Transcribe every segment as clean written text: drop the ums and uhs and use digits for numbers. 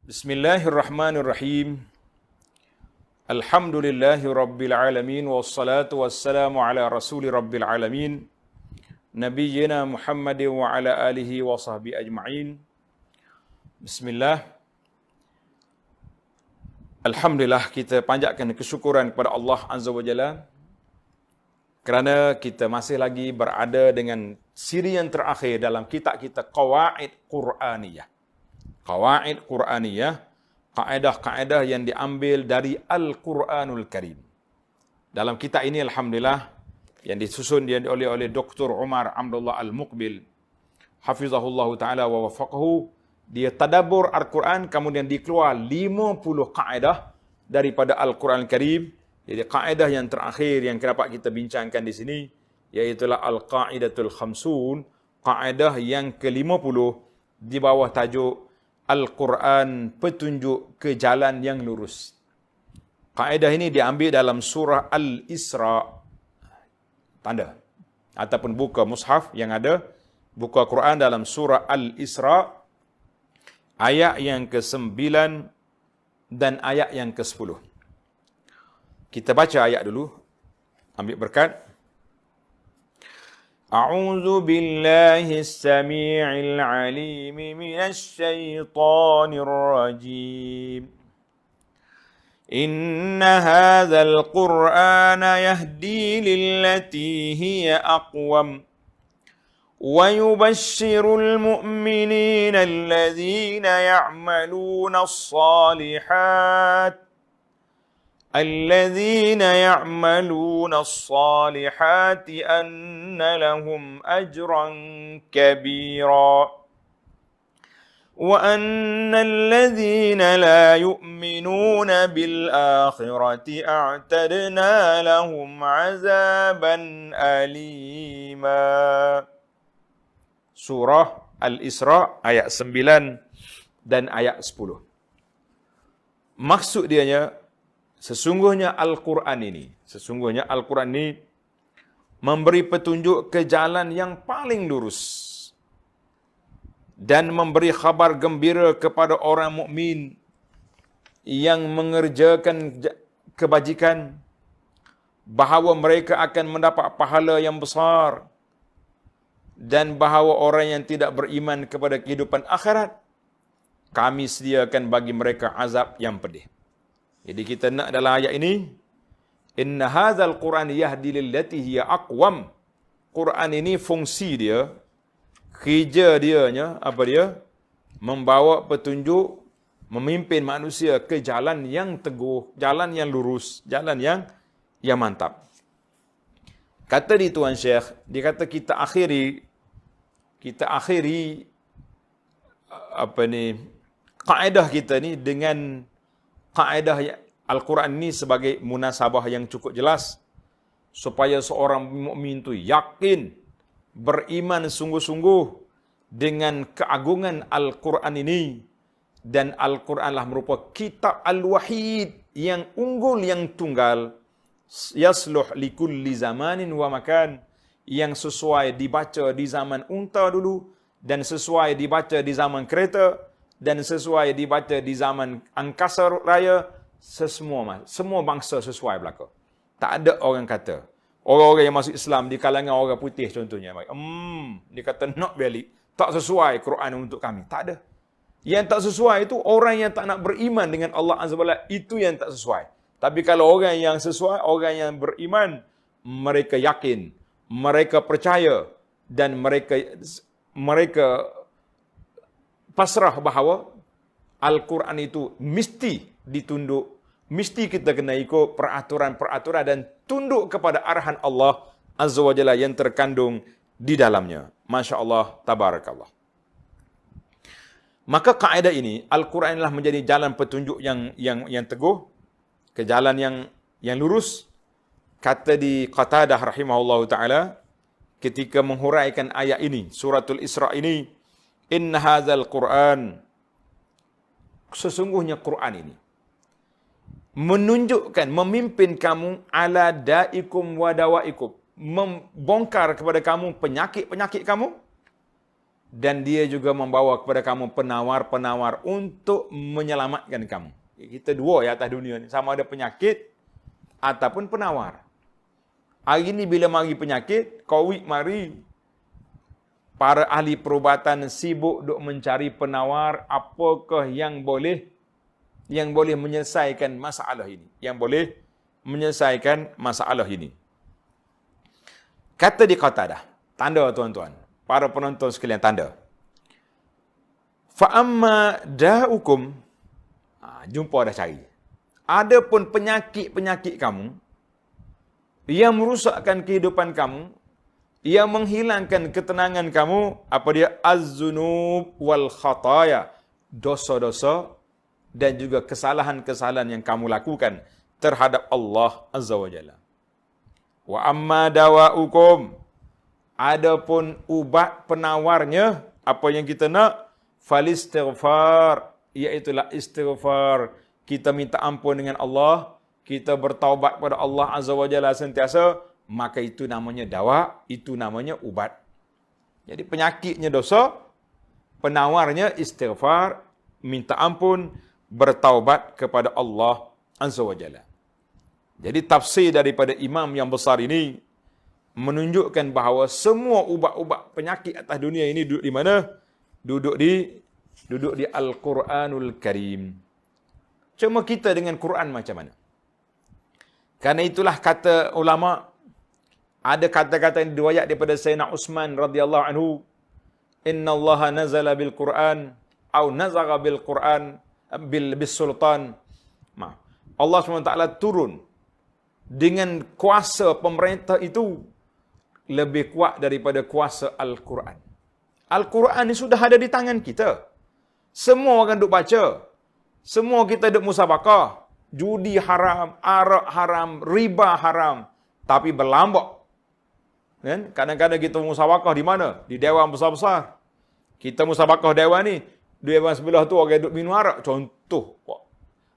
Bismillahirrahmanirrahim. Alhamdulillahi rabbil alamin wassalatu wassalamu ala rasuli rabbil alamin nabiyyina Muhammadin wa ala alihi wa sahbihi ajma'in. Bismillah. Alhamdulillah, kita panjatkan kesyukuran kepada Allah Azza wa Jalla kerana kita masih lagi berada dengan siri yang terakhir dalam kitab kita Qawaid Quraniyah. Qawaid Quraniyah, kaedah-kaedah yang diambil dari Al-Quranul Karim. Dalam kitab ini alhamdulillah yang disusun oleh Dr. Umar Abdullah Al-Muqbil hafizahullah taala wa wafaqahu, dia tadabbur Al-Quran, kemudian dikeluar 50 kaedah daripada Al-Quranul Karim. Jadi kaedah yang terakhir yang dapat kita bincangkan di sini iaitu Al-Qaidatul Khamsun, kaedah yang ke-50 di bawah tajuk Al-Quran petunjuk ke jalan yang lurus. Kaedah ini diambil dalam surah Al-Isra. Tanda ataupun buka mushaf yang ada, buka Quran dalam surah Al-Isra ayat yang ke-9 dan ayat yang ke-10. Kita baca ayat dulu, ambil berkat. أعوذ بالله السميع العليم من الشيطان الرجيم إن هذا القرآن يهدي للتي هي أقوم ويبشر المؤمنين الذين يعملون الصالحات أن لهم أجرا كبيرا وأن الذين لا يؤمنون بالآخرة أعتدنا لهم عذابا أليما. Surah Al-Isra ayat 9 dan ayat 10. Maksud dianya, sesungguhnya Al-Quran ini memberi petunjuk ke jalan yang paling lurus dan memberi khabar gembira kepada orang mukmin yang mengerjakan kebajikan bahawa mereka akan mendapat pahala yang besar, dan bahawa orang yang tidak beriman kepada kehidupan akhirat kami sediakan bagi mereka azab yang pedih. Jadi kita nak dalam ayat ini, inna hadzal Qur'an yahdi lillati hiya aqwam. Quran ini fungsi dia, kerja dianya apa dia? Membawa petunjuk, memimpin manusia ke jalan yang teguh, jalan yang lurus, jalan yang mantap. Kata di Tuan Syekh, dia kata kita akhiri kaedah kita ni dengan kaedah Al-Quran ini sebagai munasabah yang cukup jelas supaya seorang mukmin itu yakin, beriman sungguh-sungguh dengan keagungan Al-Quran ini, dan Al-Quranlah merupakan kitab Al-Wahid yang unggul, yang tunggal, yasluh likulli zamanin wa makan, yang sesuai dibaca di zaman unta dulu, dan sesuai dibaca di zaman kereta, dan sesuai dibaca di zaman angkasa raya, semua bangsa sesuai berlaku. Tak ada orang kata, orang-orang yang masuk Islam di kalangan orang putih contohnya, dia kata not valid, tak sesuai Quran untuk kami. Tak ada. Yang tak sesuai itu orang yang tak nak beriman dengan Allah Azza wa Jalla, itu yang tak sesuai. Tapi kalau orang yang sesuai, orang yang beriman, mereka yakin, mereka percaya, dan mereka pasrah bahawa Al-Quran itu mesti ditunduk, mesti kita kena ikut peraturan-peraturan dan tunduk kepada arahan Allah Azza wa Jalla yang terkandung di dalamnya. Masya Allah, tabarakallah. Maka kaedah ini, Al-Quran inilah menjadi jalan petunjuk yang teguh, ke jalan yang lurus. Kata di Qatadah rahimahullah ta'ala, ketika menghuraikan ayat ini, suratul Isra ini, inna hadzal Qur'an, sesungguhnya Quran ini menunjukkan, memimpin kamu ala da'ikum wa dawaikum, membongkar kepada kamu penyakit-penyakit kamu, Dan dia juga membawa kepada kamu penawar-penawar untuk menyelamatkan kamu. Kita dua ya atas dunia ni. Sama ada penyakit ataupun penawar. Hari ni bila mari penyakit, COVID mari, para ahli perubatan sibuk duk mencari penawar apakah yang boleh menyelesaikan masalah ini. Yang boleh menyelesaikan masalah ini. Kata di Qatadah, tanda tuan-tuan, para penonton sekalian tanda. Fa amma da'ukum, jumpa dah cari. Adapun penyakit-penyakit kamu yang merusakkan kehidupan kamu, yang menghilangkan ketenangan kamu, apa dia? Az-zunub wal khataya, dosa-dosa dan juga kesalahan-kesalahan yang kamu lakukan terhadap Allah Azza wa Jalla. Wa amma dawa'ukum, adapun ubat penawarnya, apa yang kita nak? Falistighfar, iaitulah istighfar. Kita minta ampun dengan Allah, kita bertaubat kepada Allah Azza wa Jalla sentiasa, maka itu namanya dawa, itu namanya ubat. Jadi penyakitnya dosa, penawarnya istighfar, minta ampun, bertaubat kepada Allah Azza wa Jalla. Jadi tafsir daripada imam yang besar ini menunjukkan bahawa semua ubat-ubat penyakit atas dunia ini duduk di mana? Duduk di Al-Quranul Karim. Cuma kita dengan Quran macam mana? Karena itulah kata ulama, ada kata-kata yang diriwayat daripada Sayyidina Uthman radhiyallahu anhu, Inna Allah nazala bil Quran atau nazagha bil Quran bis sultan. Allah SWT turun dengan kuasa pemerintah itu lebih kuat daripada kuasa Al-Quran. Al-Quran ini sudah ada di tangan kita. Semua orang duk baca. Semua kita duk musabakah. Judi haram, arak haram, riba haram. Tapi berlambak. Kan? Kadang-kadang kita musabakah di mana? Di dewan besar-besar. Kita musabakah dewan ni. Dewan sebelah tu orang duk minum arak. Contoh.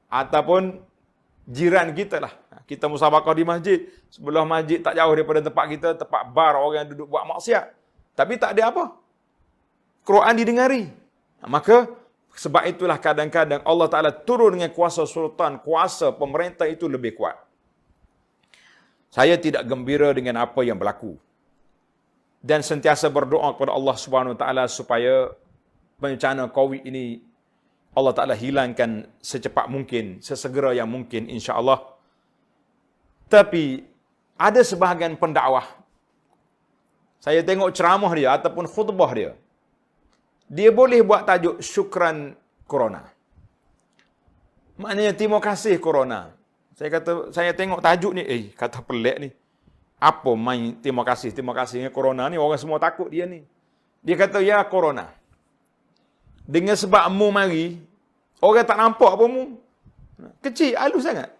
Ataupun jiran kita lah. Kita musabakah di masjid. Sebelah masjid tak jauh daripada tempat kita, tempat bar orang yang duduk buat maksiat. Tapi tak ada apa. Quran didengari. Maka sebab itulah kadang-kadang Allah Ta'ala turun dengan kuasa sultan, kuasa pemerintah itu lebih kuat. Saya tidak gembira dengan apa yang berlaku. Dan sentiasa berdoa kepada Allah Subhanahu Wa Ta'ala supaya bencana COVID ini Allah Ta'ala hilangkan secepat mungkin, sesegera yang mungkin insya-Allah. Tapi ada sebahagian pendakwah, saya tengok ceramah dia ataupun khutbah dia, dia boleh buat tajuk syukran corona. Maknanya terima kasih corona. Saya tengok tajuk ni, kata pelik ni. Apa main terima kasihnya corona ni, orang semua takut dia ni. Dia kata, ya corona, dengan sebab mu mari, orang tak nampak apa mu. Kecil, halus sangat.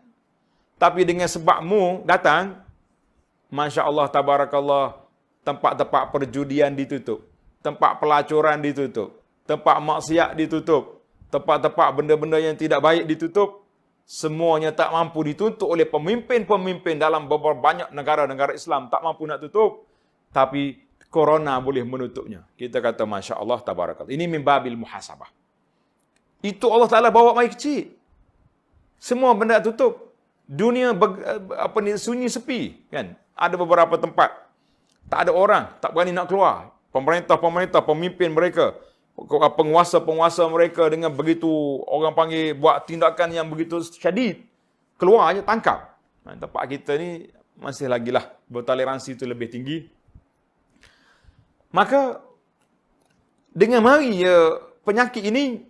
Tapi dengan sebabmu datang, Masya Allah, Tabarakallah, tempat-tempat perjudian ditutup, tempat pelacuran ditutup, tempat maksiat ditutup, tempat-tempat benda-benda yang tidak baik ditutup, semuanya tak mampu ditutup oleh pemimpin-pemimpin dalam beberapa banyak negara-negara Islam, tak mampu nak tutup, tapi corona boleh menutupnya. Kita kata Masya Allah, Tabarakallah. Ini mimbabil muhasabah. Itu Allah Ta'ala bawa mai kecil. Semua benda tutup. Dunia sunyi sepi, kan? Ada beberapa tempat tak ada orang, tak berani nak keluar. Pemerintah, pemimpin mereka, penguasa-penguasa mereka dengan begitu orang panggil buat tindakan yang begitu syadid. Keluar aja tangkap. Tempat kita ni masih lagilah bertoleransi itu lebih tinggi. Maka dengan mari penyakit ini,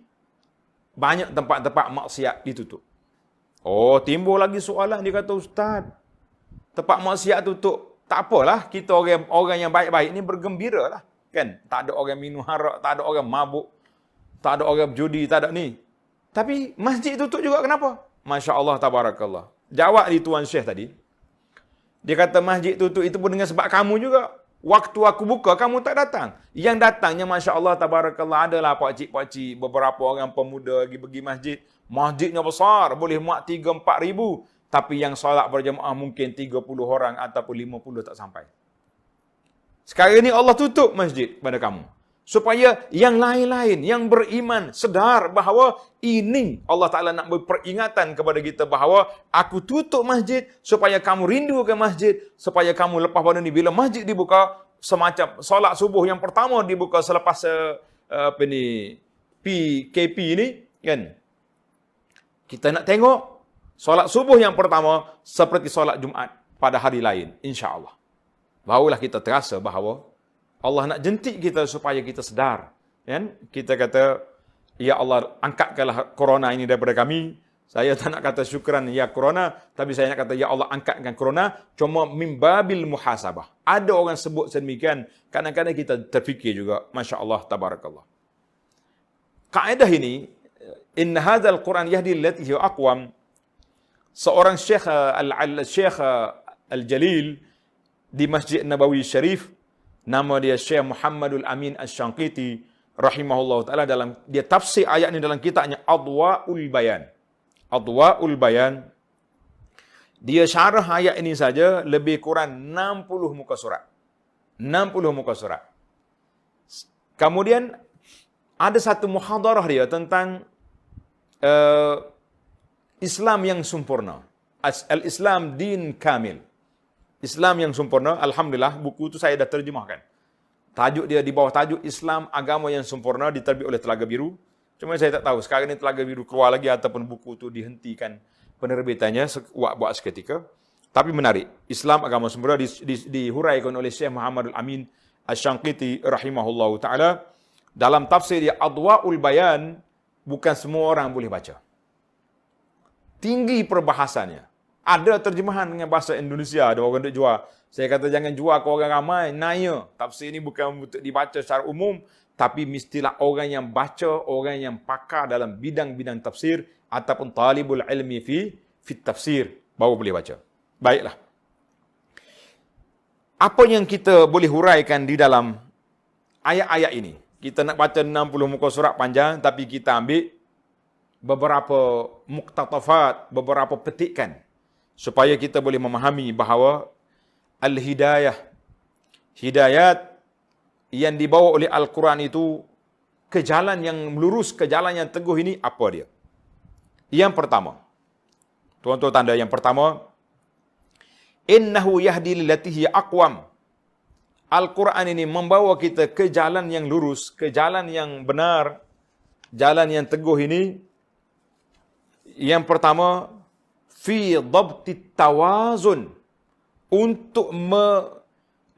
banyak tempat-tempat maksiat ditutup. Oh, timbul lagi soalan, dia kata, Ustaz, tempat maksiat tutup, tak apalah, kita orang yang baik-baik ni bergembira lah. Kan? Tak ada orang minum arak, tak ada orang mabuk, tak ada orang berjudi, tak ada ni. Tapi masjid tutup juga, kenapa? Masya Allah, Tabarakallah. Jawab di Tuan Syekh tadi. Dia kata masjid tutup itu pun dengan sebab kamu juga. Waktu aku buka, kamu tak datang. Yang datangnya, Masya Allah, Tabarakallah, adalah pakcik-pakcik, beberapa orang pemuda pergi masjid. Masjidnya besar, boleh muat 3-4 ribu. Tapi yang solat berjemaah mungkin 30 orang ataupun 50 tak sampai. Sekarang ini Allah tutup masjid pada kamu. Supaya yang lain-lain, yang beriman, sedar bahawa ini Allah Ta'ala nak beri peringatan kepada kita bahawa aku tutup masjid supaya kamu rindu ke masjid, supaya kamu lepas pada ni bila masjid dibuka, semacam solat subuh yang pertama dibuka selepas PKP ni, kan? Kita nak tengok solat subuh yang pertama seperti solat Jumaat pada hari lain, insya-Allah. Barulah kita terasa bahawa Allah nak jentik kita supaya kita sedar. Kan? Kita kata, ya Allah, angkatkanlah corona ini daripada kami. Saya tak nak kata syukran ya corona, tapi saya nak kata, ya Allah, angkatkan corona. Cuma mimbabil muhasabah. Ada orang sebut sedemikian, kadang-kadang kita terfikir juga, Masya Allah, tabarakallah. Kaedah ini, inna hadzal Quran yahdi allati hiya aqwam. Seorang Syekh Al-Jalil di Masjid Nabawi Syarif, nama dia Syekh Muhammadul Amin Asy-Syanqiti rahimahullah taala, dalam dia tafsir ayat ini dalam kitabnya Adwaul Bayan. Adwaul Bayan. Dia syarah ayat ini saja lebih kurang 60 muka surat. 60 muka surat. Kemudian ada satu muhadarah dia tentang Islam yang sempurna. Al-Islam din kamil. Islam yang sempurna, alhamdulillah, buku itu saya dah terjemahkan. Tajuk dia di bawah tajuk Islam agama yang sempurna, diterbit oleh Telaga Biru. Cuma saya tak tahu sekarang ini Telaga Biru keluar lagi ataupun buku itu dihentikan penerbitannya buat seketika. Tapi menarik, Islam agama sempurna dihuraikan oleh Syekh Muhammadul Amin Asy-Syanqiti rahimahullahu taala dalam tafsir dia Adwaul Bayan. Bukan semua orang boleh baca. Tinggi perbahasannya. Ada terjemahan dengan bahasa Indonesia, ada orang duk jual. Saya kata jangan jual ke orang ramai, naya. Tafsir ini bukan untuk dibaca secara umum, tapi mestilah orang yang baca, orang yang pakar dalam bidang-bidang tafsir ataupun talibul ilmi fi tafsir baru boleh baca. Baiklah. Apa yang kita boleh huraikan di dalam ayat-ayat ini? Kita nak baca 60 muka surat panjang, tapi kita ambil beberapa muktatafat, beberapa petikan supaya kita boleh memahami bahawa al-hidayah, hidayat yang dibawa oleh Al-Quran itu ke jalan yang lurus, ke jalan yang teguh ini, apa dia? Yang pertama, tuan-tuan tanda yang pertama, innahu yahdi lillati hiya aqwam. Al-Quran ini membawa kita ke jalan yang lurus, ke jalan yang benar, jalan yang teguh ini. Yang pertama, fi dhabtit tawazun, untuk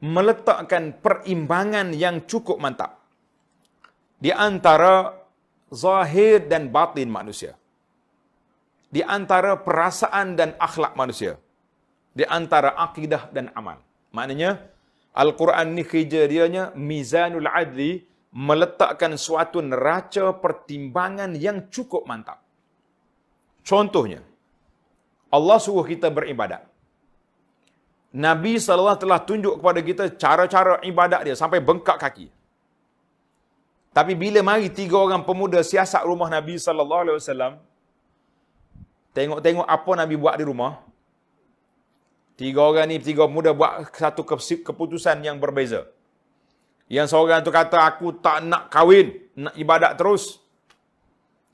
meletakkan perimbangan yang cukup mantap di antara zahir dan batin manusia, di antara perasaan dan akhlak manusia, di antara akidah dan amal. Maknanya Al-Quran ni kerja dianya mizanul adli, meletakkan suatu neraca pertimbangan yang cukup mantap. Contohnya, Allah suruh kita beribadat. Nabi SAW telah tunjuk kepada kita cara-cara ibadat dia sampai bengkak kaki. Tapi bila mari 3 orang pemuda siasat rumah Nabi SAW, tengok-tengok apa Nabi buat di rumah. 3 orang ni, 3 pemuda buat satu keputusan yang berbeza. Yang seorang tu kata, aku tak nak kahwin, nak ibadat terus.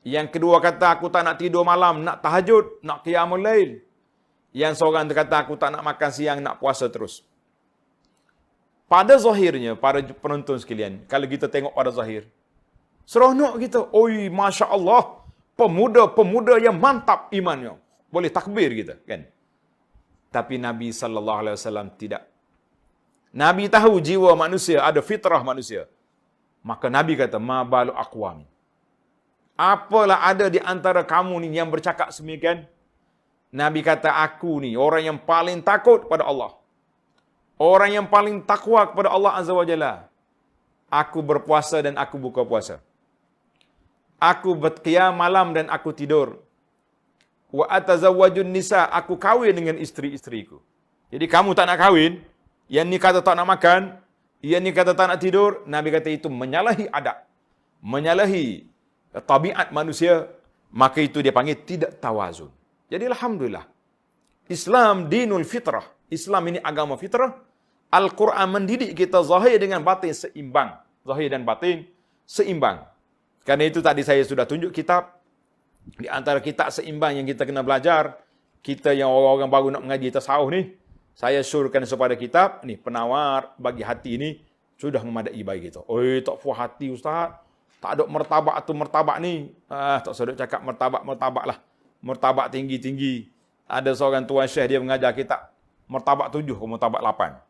Yang kedua kata, aku tak nak tidur malam, nak tahajud, nak qiyamul lail. Yang seorang tu kata, aku tak nak makan siang, nak puasa terus. Pada zahirnya, para penonton sekalian, kalau kita tengok pada zahir, seronok kita. Oi, Masya Allah, pemuda-pemuda yang mantap imannya. Boleh takbir kita, kan? Tapi Nabi SAW tidak. Nabi tahu jiwa manusia, ada fitrah manusia. Maka Nabi kata, ma balu aqwam. Apalah ada di antara kamu ni yang bercakap semikian? Nabi kata, aku ni orang yang paling takut pada Allah. Orang yang paling takwa kepada Allah Azza wa Jalla. Aku berpuasa dan aku buka puasa. Aku berqiyam malam dan aku tidur. Wa atazawwajun nisa, aku kahwin dengan isteri-isteriku. Jadi kamu tak nak kahwin, yang ni kata tak nak makan, yang ni kata tak nak tidur, Nabi kata itu menyalahi adab, menyalahi tabiat manusia, maka itu dia panggil tidak tawazun. Jadi alhamdulillah, Islam dinul fitrah. Islam ini agama fitrah. Al-Quran mendidik kita zahir dengan batin seimbang. zahir dan batin, seimbang. Karena itu tadi saya sudah tunjuk kitab. Di antara kitab seimbang yang kita kena belajar, kita yang orang-orang baru nak mengaji tasawuf ni, saya syorkan kepada kitab, ni penawar bagi hati ini, sudah memadai bagi kita. Tak puas hati Ustaz, tak ada martabat tu martabat ni. Tak sedap cakap martabat lah. Martabat tinggi-tinggi. Ada seorang tuan syekh dia mengajar kitab martabat 7 ke martabat 8.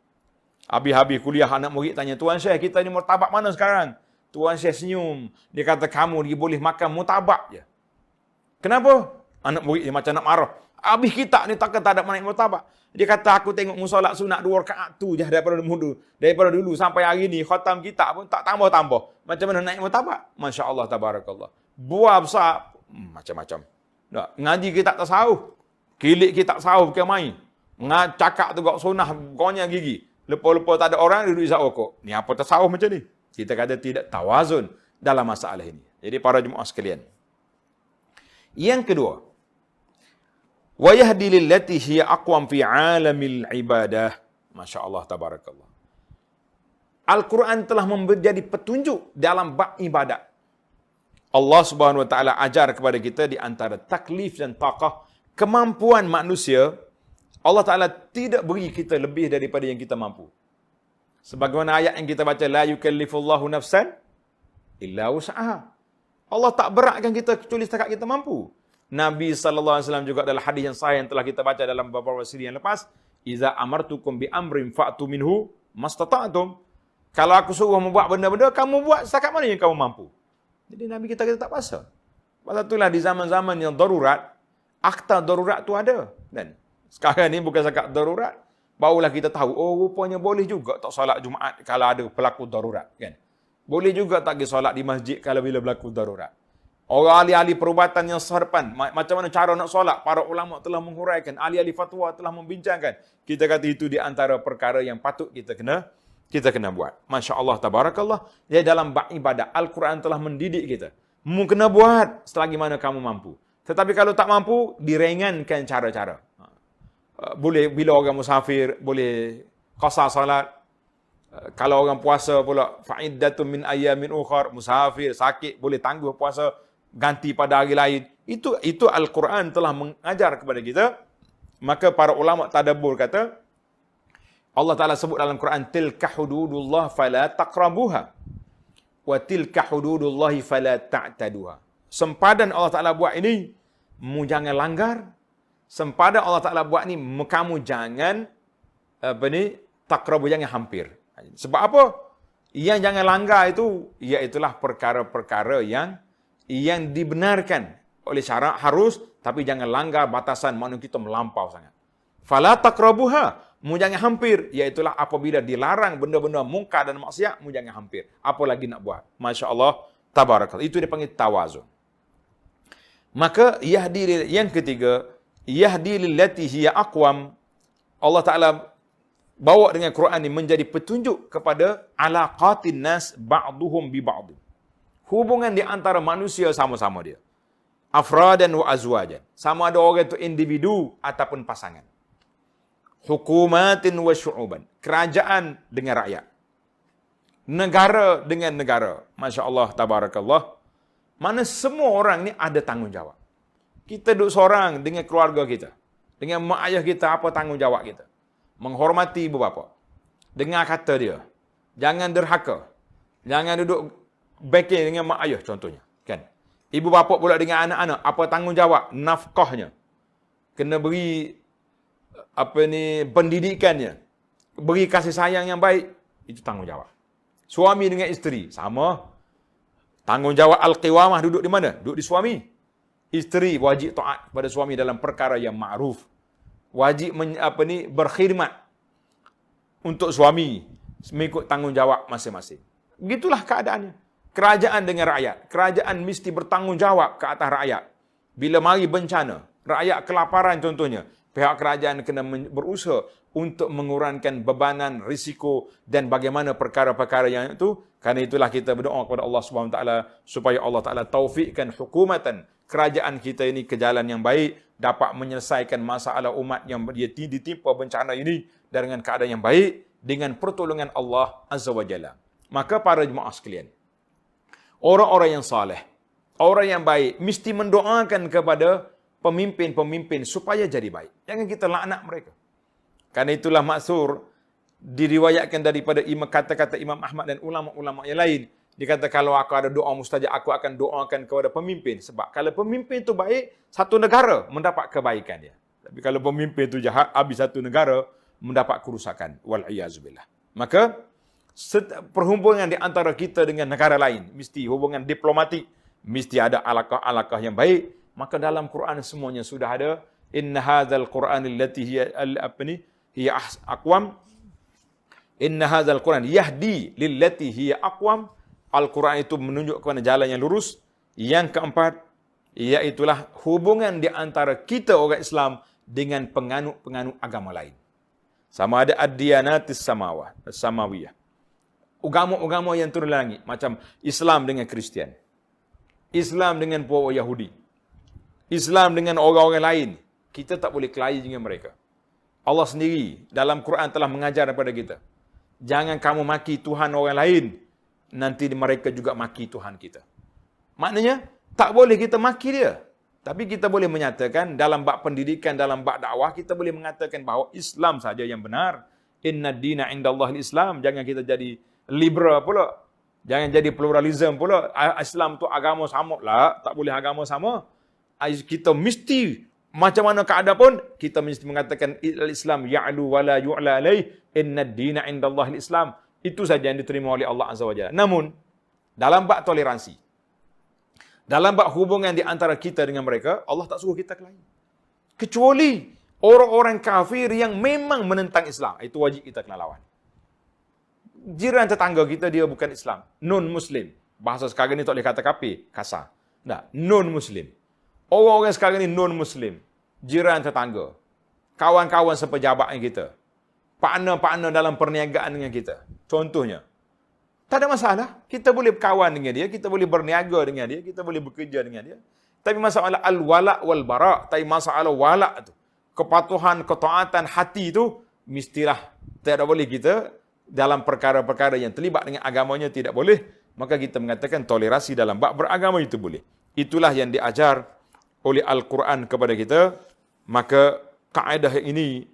Habis-habis kuliah anak murid tanya, Tuan Syekh kita ni martabat mana sekarang? Tuan Syekh senyum. Dia kata kamu dia boleh makan martabat je. Kenapa? Anak murid dia macam nak marah. Habis kitab ni takkan tak ada naik martabat. Dia kata aku tengok musolat sunat 2 rakaat tu je daripada dulu sampai hari ni khatam kitab pun tak tambah-tambah. Macam mana naik martabat? Masya-Allah tabarakallah. Buah besar macam-macam. Tak ngaji kitab tasawuf. Kilik kitab tasawuf ke main. Cakap tu gak sunah gonyang gigi. Lepas-lepas tak ada orang duduk isap rokok. Ni apa tasawuf macam ni? Kita kata tidak tawazun dalam masalah ini. Jadi para jemaah sekalian. Yang kedua, wa yahdi lillati hiya aqwam fi 'alamil ibadah. Masya-Allah tabarakallah. Al-Quran telah menjadi petunjuk dalam bab ibadat. Allah Subhanahu wa taala ajar kepada kita di antara taklif dan taqah, kemampuan manusia, Allah Ta'ala tidak beri kita lebih daripada yang kita mampu. Sebagaimana ayat yang kita baca, la yukallifullahu nafsan illa wus'aha. Allah tak beratkan kita kecuali setakat kita mampu. Nabi SAW juga dalam hadis yang sahih yang telah kita baca dalam beberapa siri yang lepas, iza amartukum bi amrin fa'tu minhu mastata'tum. Kalau aku suruh membuat benda-benda, kamu buat setakat mana yang kamu mampu. Jadi Nabi kita tak pasal. Pasal itulah di zaman-zaman yang darurat, akta darurat tu ada. Dan sekarang ni bukan zakat darurat, barulah kita tahu, rupanya boleh juga tak solat Jumaat kalau ada berlaku darurat, kan? Boleh juga tak pergi solat di masjid kalau bila berlaku darurat. Orang ahli-ahli perubatan yang serpan, macam mana cara nak solat, para ulama telah menghuraikan, ahli-ahli fatwa telah membincangkan. Kita kata itu di antara perkara yang patut kita kena buat. Masya-Allah tabarakallah. Jadi dalam bab ibadah, Al-Quran telah mendidik kita. Mu kena buat selagi mana kamu mampu. Tetapi kalau tak mampu, diringankan cara-cara. Boleh bila orang musafir boleh qasar salat. Kalau orang puasa pula fa'iddatun min ayyamin ukhar, musafir sakit boleh tangguh puasa ganti pada hari lain. Itu Al-Quran telah mengajar kepada kita. Maka para ulama tadabbur kata, Allah Taala sebut dalam Quran, tilka hududullah fala taqrabuha wa tilka hududullahi fala ta'taduha. Sempadan Allah Taala buat ini, mu jangan langgar. Sempadan Allah Ta'ala buat ni, kamu jangan takrabu, jangan hampir. Sebab apa? Yang jangan langgar itu, iaitulah perkara-perkara yang dibenarkan oleh syarak harus, tapi jangan langgar batasan, mana kita melampau sangat. Fala takrabuha, mu jangan hampir, iaitulah apabila dilarang benda-benda mungkar dan maksiat, mu jangan hampir. Apa lagi nak buat? Masya Allah, tabarakallah. Itu dipanggil tawazun. Maka yang ketiga, yahdi lillati hiya aqwam. Allah Ta'ala bawa dengan Quran ini menjadi petunjuk kepada alaqatin nas ba'duhum bi ba'd. Hubungan di antara manusia sama-sama dia. Afradan wa azwajan. Sama ada orang itu individu ataupun pasangan. Hukumatin wa syu'uban. Kerajaan dengan rakyat. Negara dengan negara. Masya Allah, tabarakallah. Mana semua orang ni ada tanggungjawab. Kita duduk seorang dengan keluarga kita. Dengan mak ayah kita, apa tanggungjawab kita? Menghormati ibu bapa. Dengar kata dia. Jangan derhaka. Jangan duduk backing dengan mak ayah contohnya. Kan? Ibu bapa pula dengan anak-anak. Apa tanggungjawab? Nafkahnya. Kena beri pendidikannya. Beri kasih sayang yang baik. Itu tanggungjawab. Suami dengan isteri. Sama. Tanggungjawab al-qiwamah duduk di mana? Duduk di suami. Isteri wajib taat kepada suami dalam perkara yang ma'ruf. Wajib berkhidmat untuk suami mengikut tanggungjawab masing-masing. Begitulah keadaannya. Kerajaan dengan rakyat. Kerajaan mesti bertanggungjawab ke atas rakyat. Bila mari bencana, rakyat kelaparan contohnya, pihak kerajaan kena berusaha untuk mengurangkan bebanan, risiko dan bagaimana perkara-perkara yang itu. Karena itulah kita berdoa kepada Allah Subhanahu Wa Taala supaya Allah Taala taufikkan hukumatan kerajaan kita ini ke jalan yang baik, dapat menyelesaikan masalah umat yang dia ditimpa bencana ini dengan keadaan yang baik dengan pertolongan Allah Azza wa Jalla. Maka para jemaah sekalian, orang-orang yang saleh, orang yang baik, mesti mendoakan kepada pemimpin-pemimpin supaya jadi baik. Jangan kita laknat mereka. Karena itulah maksur diriwayatkan daripada kata-kata Imam Ahmad dan ulama-ulama yang lain. Dia kata, kalau aku ada doa mustajab, aku akan doakan kepada pemimpin. Sebab kalau pemimpin itu baik, satu negara mendapat kebaikan dia. Tapi kalau pemimpin itu jahat, habis satu negara mendapat kerusakan. Wal'iyazubillah. Maka, perhubungan di antara kita dengan negara lain, mesti hubungan diplomatik, mesti ada alaqah-alaqah yang baik. Maka dalam Quran semuanya sudah ada. Inna hadzal Qur'an allati hiya aqwam. Inna hadzal Qur'an yahdi lillati hiya aqwam. Al-Quran itu menunjuk kepada jalan yang lurus. Yang keempat, iaitulah hubungan di antara kita orang Islam dengan penganut-penganut agama lain. Sama ada ad-diyanatis samawiyah. Agama-agama yang turun langit. Macam Islam dengan Kristian. Islam dengan puak Yahudi. Islam dengan orang-orang lain. Kita tak boleh kelahi dengan mereka. Allah sendiri dalam Quran telah mengajar kepada kita. Jangan kamu maki Tuhan orang lain. Nanti mereka juga maki Tuhan kita. Maknanya, tak boleh kita maki dia. Tapi kita boleh menyatakan dalam bab pendidikan, dalam bab dakwah, kita boleh mengatakan bahawa Islam saja yang benar. Inna dina indallahil Islam. Jangan kita jadi liberal pula. Jangan jadi pluralism pula. Islam tu agama sama lah. Tak boleh agama sama. Kita mesti, macam mana keadaan pun, kita mesti mengatakan Islam ya'lu wa la yu'la alaih. Inna dina indallahil Islam. Itu saja yang diterima oleh Allah Azza wa Jalla. Namun, dalam bab toleransi, dalam bab hubungan di antara kita dengan mereka, Allah tak suruh kita kelahi. Kecuali orang-orang kafir yang memang menentang Islam. Itu wajib kita kena lawan. Jiran tetangga kita, dia bukan Islam. Non-Muslim. Bahasa sekarang ni tak boleh kata kafir, kasar. Nah, non-Muslim. Orang-orang sekarang ni non-Muslim. Jiran tetangga. Kawan-kawan sepejabat kita. Partner-partner dalam perniagaan dengan kita. Contohnya, tak ada masalah. Kita boleh berkawan dengan dia, kita boleh berniaga dengan dia, kita boleh bekerja dengan dia. Tapi masalah al-wala' wal-bara', tapi masalah wala' tu, kepatuhan, ketaatan hati tu, mestilah tidak boleh kita dalam perkara-perkara yang terlibat dengan agamanya tidak boleh. Maka kita mengatakan toleransi dalam bab beragama itu boleh. Itulah yang diajar oleh Al-Quran kepada kita. Maka kaedah ini,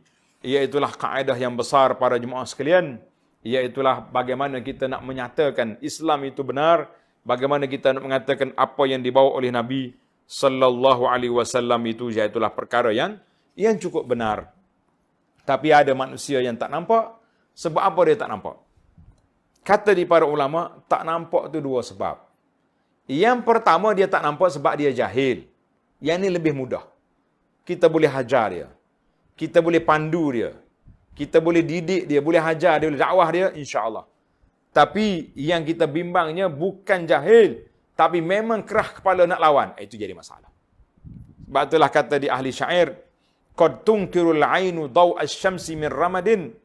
iaitulah kaedah yang besar para jemaah sekalian, iaitulah bagaimana kita nak menyatakan Islam itu benar, bagaimana kita nak mengatakan apa yang dibawa oleh Nabi sallallahu alaihi wasallam itu, iaitulah perkara yang cukup benar. Tapi ada manusia yang tak nampak. Sebab apa dia tak nampak? Kata di para ulama, tak nampak tu dua sebab. Yang pertama, dia tak nampak sebab dia jahil. Yang ini lebih mudah. Kita boleh hajar dia. Kita boleh pandu dia. Kita boleh didik dia, boleh hajar dia, boleh dakwah dia, insya-Allah. Tapi yang kita bimbangnya bukan jahil, tapi memang kerah kepala nak lawan. Itu jadi masalah. Sebab itulah kata di ahli syair, qad tunkirul ainu daw asy-syamsi min ramadin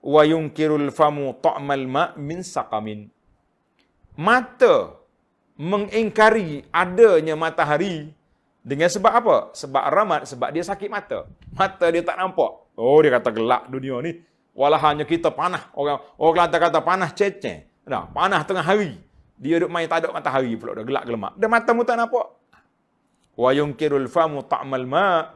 wa yunkirul famu ta'mal ma' min saqamin. Mata mengingkari adanya matahari dengan sebab apa? Sebab ramad, sebab dia sakit mata. Mata dia tak nampak. Oh, dia kata gelap dunia ni. Walau hanya kita panah. Orang kata panah ceceh. Nah, panah tengah hari. Dia duduk main tak ada matahari pula. Dah gelap gelemak. Dah matamu tak nampak. Wa yunkirul famu ta'mal ma'.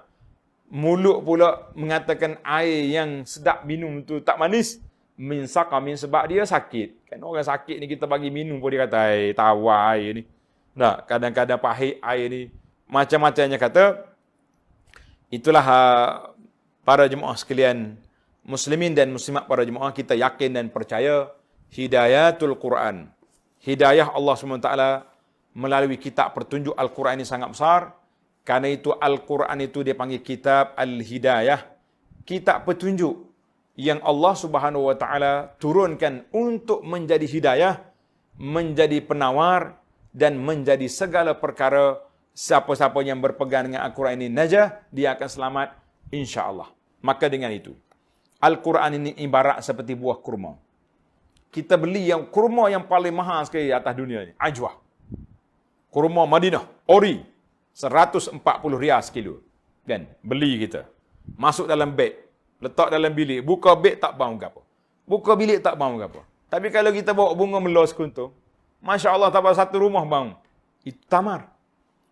Mulut pula mengatakan air yang sedap minum tu tak manis. Min saqamin, sebab dia sakit. Kan orang sakit ni kita bagi minum pun dia kata, tawar air ni. Nah, kadang-kadang pahit air ni. Macam-macamnya kata. Itulah para jemaah sekalian, muslimin dan muslimat para jemaah, kita yakin dan percaya hidayatul Quran. Hidayah Allah SWT melalui kitab pertunjuk Al-Quran ini sangat besar. Karena itu Al-Quran itu dia panggil kitab Al-Hidayah. Kitab petunjuk yang Allah Subhanahu Wa Taala turunkan untuk menjadi hidayah, menjadi penawar dan menjadi segala perkara. Siapa-siapa yang berpegang dengan Al-Quran ini najah, dia akan selamat insya-Allah. Maka dengan itu, Al-Quran ini ibarat seperti buah kurma. Kita beli yang kurma yang paling mahal sekali di atas dunia ini, ajwah. Kurma Madinah, ori, 140 riyal sekilo. Kan? Beli kita. Masuk dalam beg, letak dalam bilik, buka beg tak bau gapo. Buka bilik tak bau gapo. Tapi kalau kita bawa bunga melo sekuntum, Masya Allah, tambah satu rumah bang, itu tamar.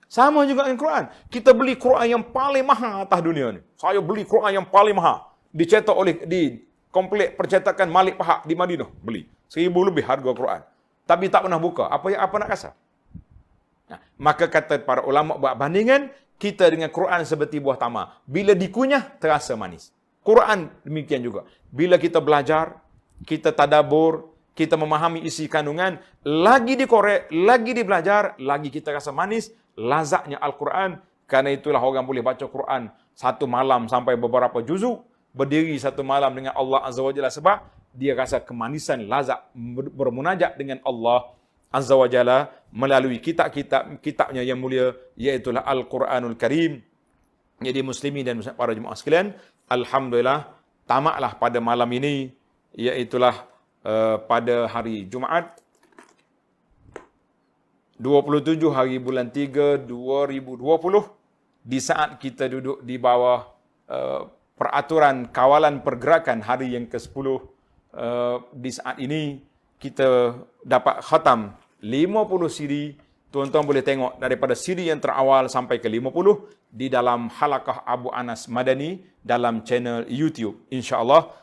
Sama juga dengan Quran. Kita beli Quran yang paling mahal atas dunia ni. Saya beli Quran yang paling mahal. Dicetak oleh di komplek percetakan Malik Pahak di Madinah. Beli. 1,000 lebih harga Quran. Tapi tak pernah buka. Apa nak kasar? Nah, maka kata para ulama buat bandingan, kita dengan Quran seperti buah tamar. Bila dikunyah, terasa manis. Quran demikian juga. Bila kita belajar, kita tadabbur, kita memahami isi kandungan, lagi dikorek, lagi dibelajar, lagi kita rasa manis, lazatnya Al-Quran. Karena itulah orang boleh baca Quran satu malam sampai beberapa juzuk, berdiri satu malam dengan Allah Azza wa Jalla sebab dia rasa kemanisan lazat bermunajat dengan Allah Azza wa Jalla melalui kitabnya yang mulia, iaitulah Al-Quranul Karim. Jadi muslimin dan para jemaah sekalian, alhamdulillah tamatlah pada malam ini, iaitulah pada hari Jumaat 27 hari bulan 3 2020, di saat kita duduk di bawah peraturan kawalan pergerakan hari yang ke-10. Di saat ini kita dapat khatam 50 siri. Tuan-tuan boleh tengok daripada siri yang terawal sampai ke 50 di dalam Halaqah Abu Anas Madani dalam channel YouTube. InsyaAllah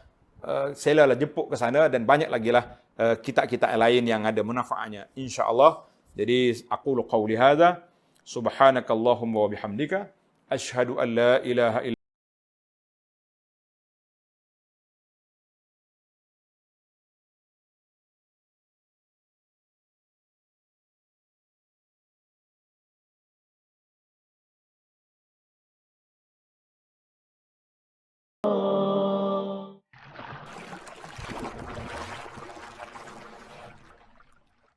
selalah jemput ke sana, dan banyak lagi lah kitab-kitab lain yang ada manfaatnya, insyaAllah. Jadi aqulu qawli hadza subhanakallahumma wa bihamdika asyhadu an la ilaha illa